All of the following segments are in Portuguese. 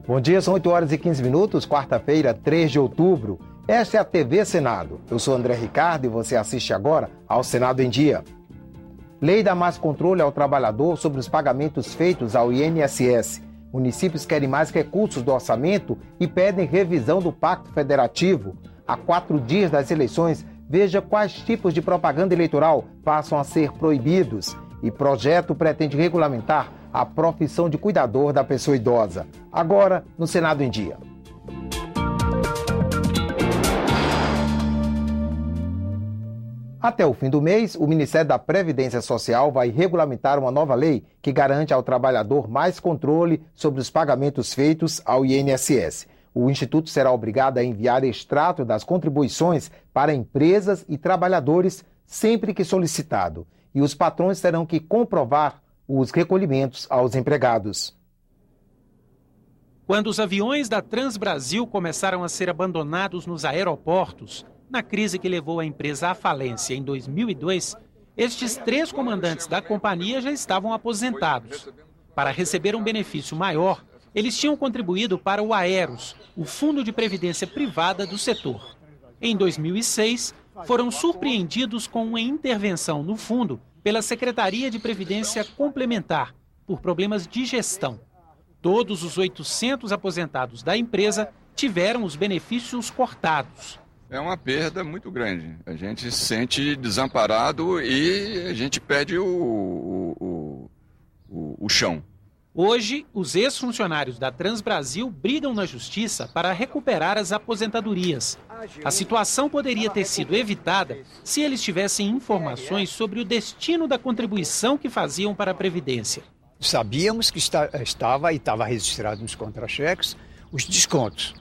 Bom dia, são 8 horas e 15 minutos, quarta-feira, 3 de outubro. Esta é a TV Senado. Eu sou André Ricardo e você assiste agora ao Senado em Dia. Lei dá mais controle ao trabalhador sobre os pagamentos feitos ao INSS. Municípios querem mais recursos do orçamento e pedem revisão do Pacto Federativo. Há 4 dias das eleições, veja quais tipos de propaganda eleitoral passam a ser proibidos. E projeto pretende regulamentar a profissão de cuidador da pessoa idosa. Agora, no Senado em Dia. Até o fim do mês, o Ministério da Previdência Social vai regulamentar uma nova lei que garante ao trabalhador mais controle sobre os pagamentos feitos ao INSS. O Instituto será obrigado a enviar extrato das contribuições para empresas e trabalhadores sempre que solicitado. E os patrões terão que comprovar os recolhimentos aos empregados. Quando os aviões da Transbrasil começaram a ser abandonados nos aeroportos, na crise que levou a empresa à falência em 2002, estes 3 comandantes da companhia já estavam aposentados. Para receber um benefício maior, eles tinham contribuído para o Aeros, o fundo de previdência privada do setor. Em 2006, foram surpreendidos com uma intervenção no fundo pela Secretaria de Previdência Complementar, por problemas de gestão. Todos os 800 aposentados da empresa tiveram os benefícios cortados. É uma perda muito grande. A gente se sente desamparado e a gente perde o chão. Hoje, os ex-funcionários da Transbrasil brigam na justiça para recuperar as aposentadorias. A situação poderia ter sido evitada se eles tivessem informações sobre o destino da contribuição que faziam para a Previdência. Sabíamos que estava registrado nos contra-cheques os descontos,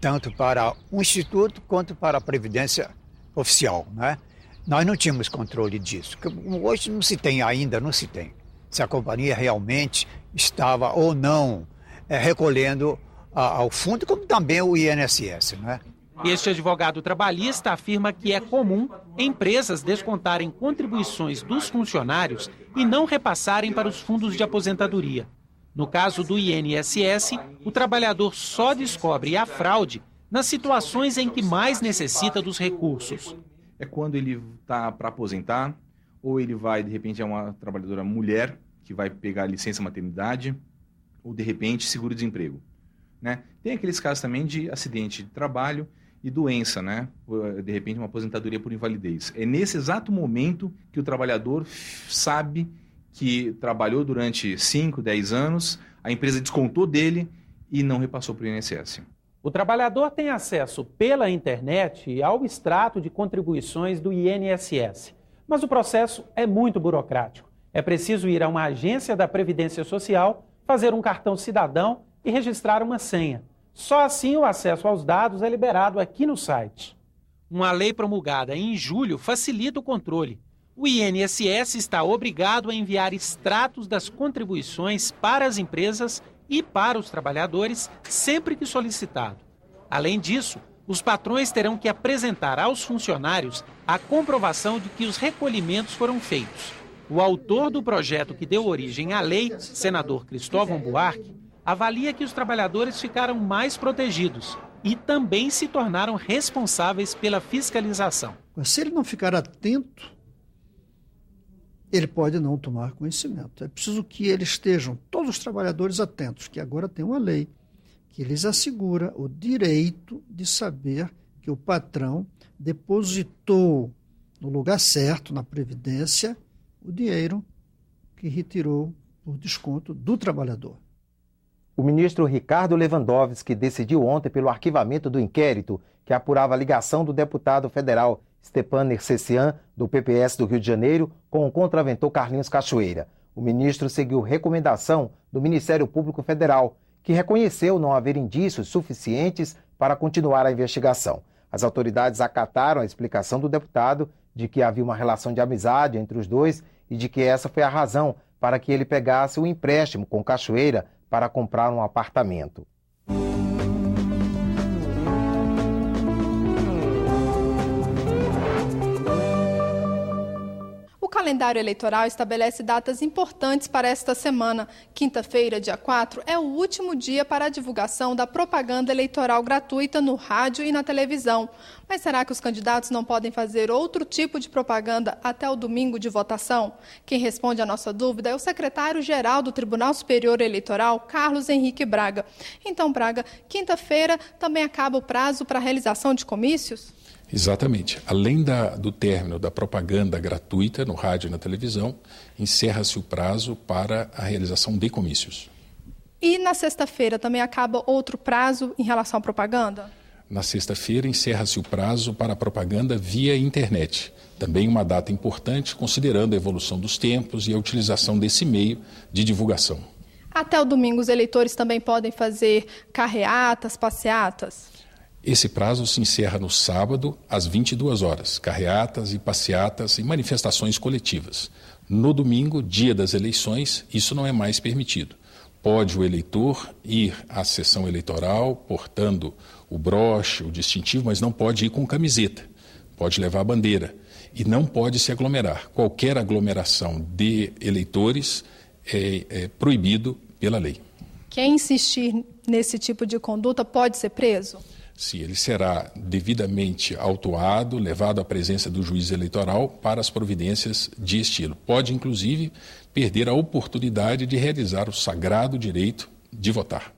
tanto para o Instituto quanto para a Previdência Oficial, né? Nós não tínhamos controle disso. Hoje não se tem ainda, não se tem. Se a companhia realmente estava ou não recolhendo ao fundo, como também o INSS, né? Este advogado trabalhista afirma que é comum empresas descontarem contribuições dos funcionários e não repassarem para os fundos de aposentadoria. No caso do INSS, o trabalhador só descobre a fraude nas situações em que mais necessita dos recursos. É quando ele está para aposentar, ou ele vai, de repente, é uma trabalhadora mulher que vai pegar licença maternidade, ou, de repente, seguro-desemprego, né? Tem aqueles casos também de acidente de trabalho e doença, né? De repente, uma aposentadoria por invalidez. É nesse exato momento que o trabalhador sabe que trabalhou durante 5, 10 anos, a empresa descontou dele e não repassou para o INSS. O trabalhador tem acesso pela internet ao extrato de contribuições do INSS. Mas o processo é muito burocrático. É preciso ir a uma agência da Previdência Social, fazer um cartão cidadão e registrar uma senha. Só assim o acesso aos dados é liberado aqui no site. Uma lei promulgada em julho facilita o controle. O INSS está obrigado a enviar extratos das contribuições para as empresas e para os trabalhadores sempre que solicitado. Além disso, os patrões terão que apresentar aos funcionários a comprovação de que os recolhimentos foram feitos. O autor do projeto que deu origem à lei, senador Cristóvão Buarque, avalia que os trabalhadores ficaram mais protegidos e também se tornaram responsáveis pela fiscalização. Se ele não ficar atento, ele pode não tomar conhecimento. É preciso que eles estejam, todos os trabalhadores atentos, que agora tem uma lei que lhes assegura o direito de saber que o patrão depositou no lugar certo, na Previdência, o dinheiro que retirou por desconto do trabalhador. O ministro Ricardo Lewandowski decidiu ontem pelo arquivamento do inquérito que apurava a ligação do deputado federal Stepan Nercessian, do PPS do Rio de Janeiro, com o contraventor Carlinhos Cachoeira. O ministro seguiu recomendação do Ministério Público Federal, que reconheceu não haver indícios suficientes para continuar a investigação. As autoridades acataram a explicação do deputado de que havia uma relação de amizade entre os dois e de que essa foi a razão para que ele pegasse o empréstimo com Cachoeira para comprar um apartamento. O calendário eleitoral estabelece datas importantes para esta semana. Quinta-feira, dia 4, é o último dia para a divulgação da propaganda eleitoral gratuita no rádio e na televisão. Mas será que os candidatos não podem fazer outro tipo de propaganda até o domingo de votação? Quem responde à nossa dúvida é o secretário-geral do Tribunal Superior Eleitoral, Carlos Henrique Braga. Então, Braga, quinta-feira também acaba o prazo para a realização de comícios? Exatamente. Além do término da propaganda gratuita no rádio e na televisão, encerra-se o prazo para a realização de comícios. E na sexta-feira também acaba outro prazo em relação à propaganda? Na sexta-feira encerra-se o prazo para a propaganda via internet. Também uma data importante, considerando a evolução dos tempos e a utilização desse meio de divulgação. Até o domingo, os eleitores também podem fazer carreatas, passeatas? Esse prazo se encerra no sábado, às 22 horas, carreatas e passeatas e manifestações coletivas. No domingo, dia das eleições, isso não é mais permitido. Pode o eleitor ir à sessão eleitoral portando o broche, o distintivo, mas não pode ir com camiseta, pode levar a bandeira e não pode se aglomerar. Qualquer aglomeração de eleitores é proibido pela lei. Quem insistir nesse tipo de conduta pode ser preso? Sim, ele será devidamente autuado, levado à presença do juiz eleitoral para as providências de estilo. Pode, inclusive, perder a oportunidade de realizar o sagrado direito de votar.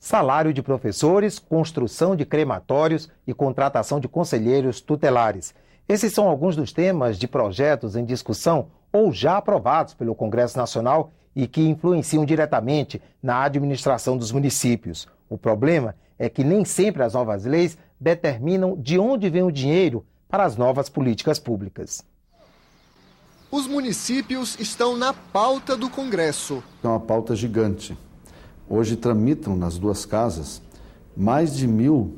Salário de professores, construção de crematórios e contratação de conselheiros tutelares. Esses são alguns dos temas de projetos em discussão ou já aprovados pelo Congresso Nacional e que influenciam diretamente na administração dos municípios. O problema é que nem sempre as novas leis determinam de onde vem o dinheiro para as novas políticas públicas. Os municípios estão na pauta do Congresso. É uma pauta gigante. Hoje tramitam nas duas casas mais de 1.000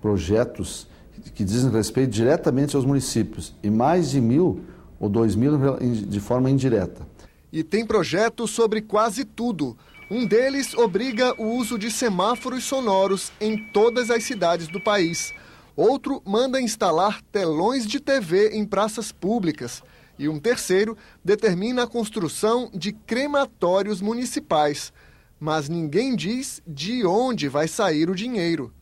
projetos que dizem respeito diretamente aos municípios e mais de 1.000 ou 2.000 de forma indireta. E tem projetos sobre quase tudo. Um deles obriga o uso de semáforos sonoros em todas as cidades do país. Outro manda instalar telões de TV em praças públicas. E um terceiro determina a construção de crematórios municipais. Mas ninguém diz de onde vai sair o dinheiro.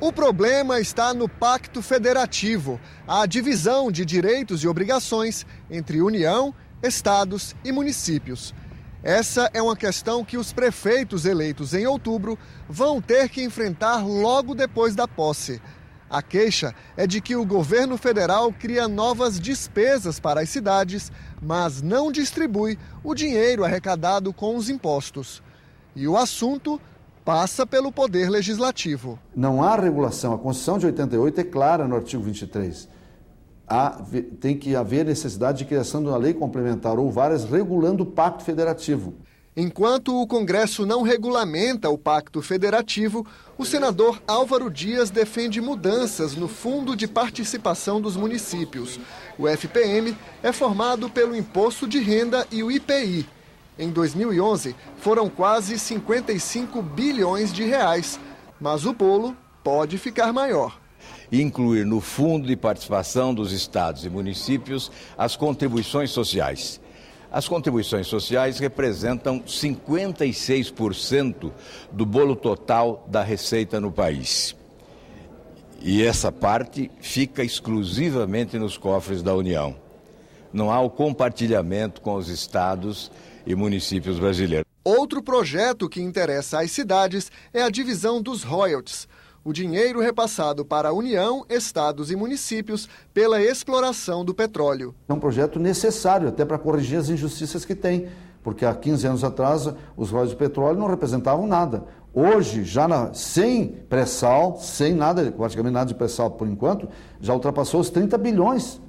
O problema está no Pacto Federativo, a divisão de direitos e obrigações entre União, estados e municípios. Essa é uma questão que os prefeitos eleitos em outubro vão ter que enfrentar logo depois da posse. A queixa é de que o governo federal cria novas despesas para as cidades, mas não distribui o dinheiro arrecadado com os impostos. E o assunto passa pelo Poder Legislativo. Não há regulação. A Constituição de 88 é clara no artigo 23. Tem que haver necessidade de criação de uma lei complementar ou várias regulando o Pacto Federativo. Enquanto o Congresso não regulamenta o Pacto Federativo, o senador Álvaro Dias defende mudanças no Fundo de Participação dos Municípios. O FPM é formado pelo Imposto de Renda e o IPI. Em 2011, foram quase 55 bilhões de reais, mas o bolo pode ficar maior. Incluir no Fundo de Participação dos Estados e Municípios as contribuições sociais. As contribuições sociais representam 56% do bolo total da receita no país. E essa parte fica exclusivamente nos cofres da União. Não há o compartilhamento com os estados e municípios brasileiros. Outro projeto que interessa às cidades é a divisão dos royalties. O dinheiro repassado para a União, estados e municípios pela exploração do petróleo. É um projeto necessário até para corrigir as injustiças que tem, porque há 15 anos atrás os royalties de petróleo não representavam nada. Hoje, já sem pré-sal, sem nada, praticamente nada de pré-sal por enquanto, já ultrapassou os 30 bilhões.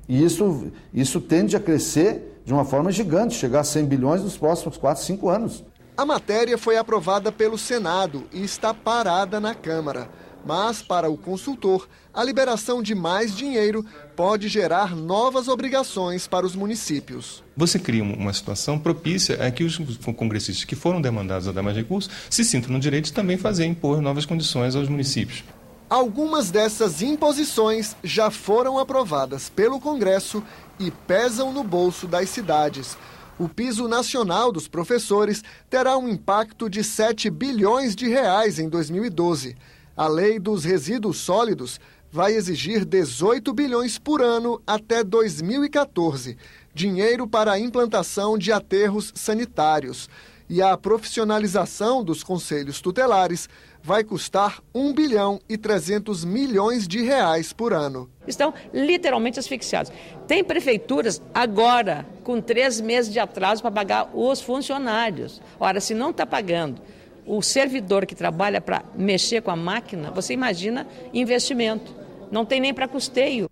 E isso tende a crescer de uma forma gigante, chegar a 100 bilhões nos próximos 4, 5 anos. A matéria foi aprovada pelo Senado e está parada na Câmara. Mas, para o consultor, a liberação de mais dinheiro pode gerar novas obrigações para os municípios. Você cria uma situação propícia a que os congressistas que foram demandados a dar mais recursos se sintam no direito de também impor novas condições aos municípios. Algumas dessas imposições já foram aprovadas pelo Congresso e pesam no bolso das cidades. O piso nacional dos professores terá um impacto de 7 bilhões de reais em 2012. A lei dos resíduos sólidos vai exigir 18 bilhões por ano até 2014, dinheiro para a implantação de aterros sanitários. E a profissionalização dos conselhos tutelares vai custar 1 bilhão e 300 milhões de reais por ano. Estão literalmente asfixiados. Tem prefeituras agora com 3 meses de atraso para pagar os funcionários. Ora, se não está pagando o servidor que trabalha para mexer com a máquina, você imagina investimento. Não tem nem para custeio.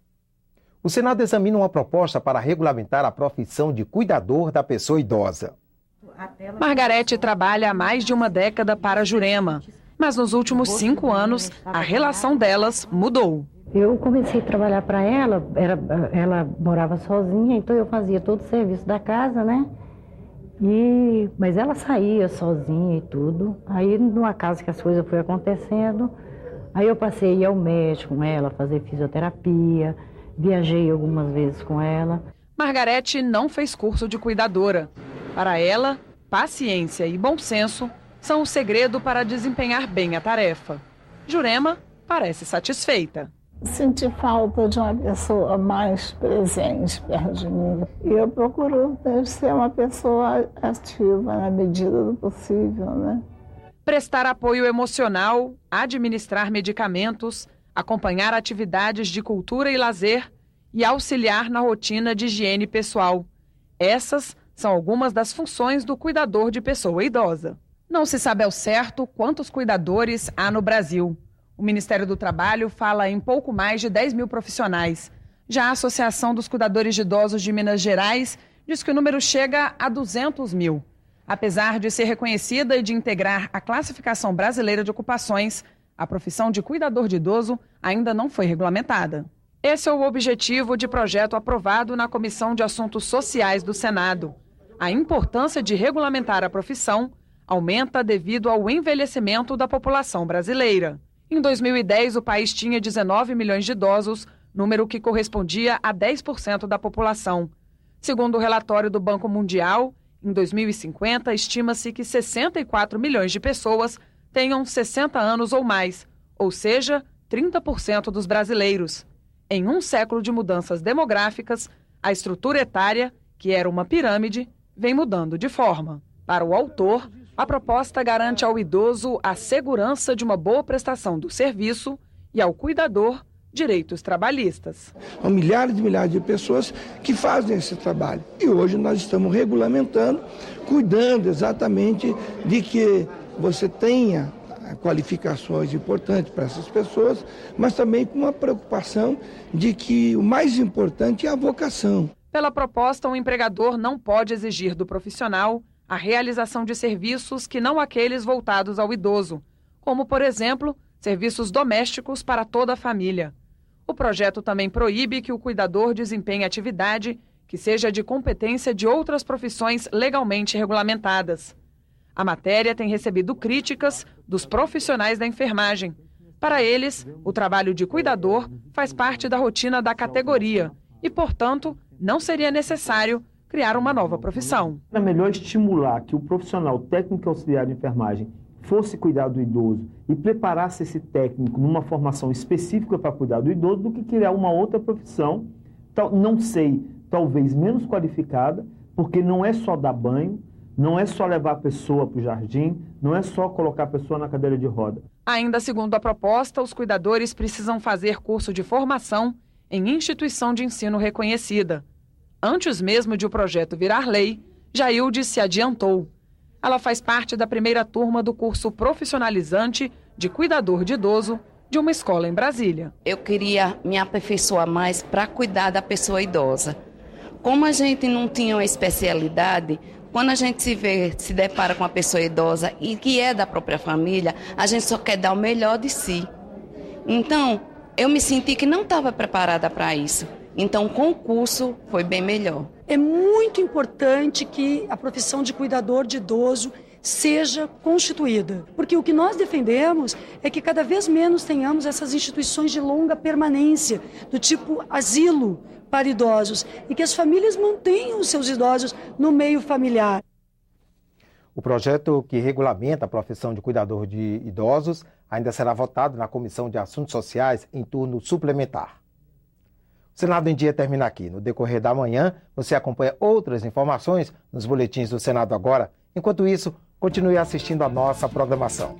O Senado examina uma proposta para regulamentar a profissão de cuidador da pessoa idosa. Margarete trabalha há mais de uma década para Jurema, mas nos últimos 5 anos a relação delas mudou. Eu comecei a trabalhar para ela, ela morava sozinha, então eu fazia todo o serviço da casa, né? Mas ela saía sozinha e tudo. Aí, numa casa que as coisas foram acontecendo, aí eu passei a ir ao médico com ela, fazer fisioterapia, viajei algumas vezes com ela. Margarete não fez curso de cuidadora. Para ela, paciência e bom senso são o segredo para desempenhar bem a tarefa. Jurema parece satisfeita. Senti falta de uma pessoa mais presente perto de mim. E eu procuro ser uma pessoa ativa na medida do possível, né? Prestar apoio emocional, administrar medicamentos, acompanhar atividades de cultura e lazer e auxiliar na rotina de higiene pessoal. Essas são algumas das funções do cuidador de pessoa idosa. Não se sabe ao certo quantos cuidadores há no Brasil. O Ministério do Trabalho fala em pouco mais de 10 mil profissionais. Já a Associação dos Cuidadores de Idosos de Minas Gerais diz que o número chega a 200 mil. Apesar de ser reconhecida e de integrar a classificação brasileira de ocupações, a profissão de cuidador de idoso ainda não foi regulamentada. Esse é o objetivo de projeto aprovado na Comissão de Assuntos Sociais do Senado. A importância de regulamentar a profissão aumenta devido ao envelhecimento da população brasileira. Em 2010, o país tinha 19 milhões de idosos, número que correspondia a 10% da população. Segundo o relatório do Banco Mundial, em 2050, estima-se que 64 milhões de pessoas tenham 60 anos ou mais, ou seja, 30% dos brasileiros. Em um século de mudanças demográficas, a estrutura etária, que era uma pirâmide, vem mudando de forma. Para o autor, a proposta garante ao idoso a segurança de uma boa prestação do serviço e ao cuidador direitos trabalhistas. Há milhares e milhares de pessoas que fazem esse trabalho. E hoje nós estamos regulamentando, cuidando exatamente de que você tenha qualificações importantes para essas pessoas, mas também com uma preocupação de que o mais importante é a vocação. Pela proposta, o empregador não pode exigir do profissional a realização de serviços que não aqueles voltados ao idoso, como, por exemplo, serviços domésticos para toda a família. O projeto também proíbe que o cuidador desempenhe atividade que seja de competência de outras profissões legalmente regulamentadas. A matéria tem recebido críticas dos profissionais da enfermagem. Para eles, o trabalho de cuidador faz parte da rotina da categoria e, portanto, não seria necessário criar uma nova profissão. É melhor estimular que o profissional técnico auxiliar de enfermagem fosse cuidar do idoso e preparasse esse técnico numa formação específica para cuidar do idoso do que criar uma outra profissão, não sei, talvez menos qualificada, porque não é só dar banho, não é só levar a pessoa para o jardim, não é só colocar a pessoa na cadeira de roda. Ainda segundo a proposta, os cuidadores precisam fazer curso de formação em instituição de ensino reconhecida. Antes mesmo de o projeto virar lei, Jailde se adiantou. Ela faz parte da primeira turma do curso profissionalizante de cuidador de idoso de uma escola em Brasília. Eu queria me aperfeiçoar mais para cuidar da pessoa idosa. Como a gente não tinha uma especialidade, quando a gente se depara com uma pessoa idosa e que é da própria família, a gente só quer dar o melhor de si. Então, eu me senti que não estava preparada para isso. Então, com o curso, foi bem melhor. É muito importante que a profissão de cuidador de idoso seja constituída. Porque o que nós defendemos é que cada vez menos tenhamos essas instituições de longa permanência, do tipo asilo para idosos, e que as famílias mantenham os seus idosos no meio familiar. O projeto que regulamenta a profissão de cuidador de idosos ainda será votado na Comissão de Assuntos Sociais em turno suplementar. O Senado em Dia termina aqui. No decorrer da manhã, você acompanha outras informações nos boletins do Senado Agora. Enquanto isso, continue assistindo a nossa programação.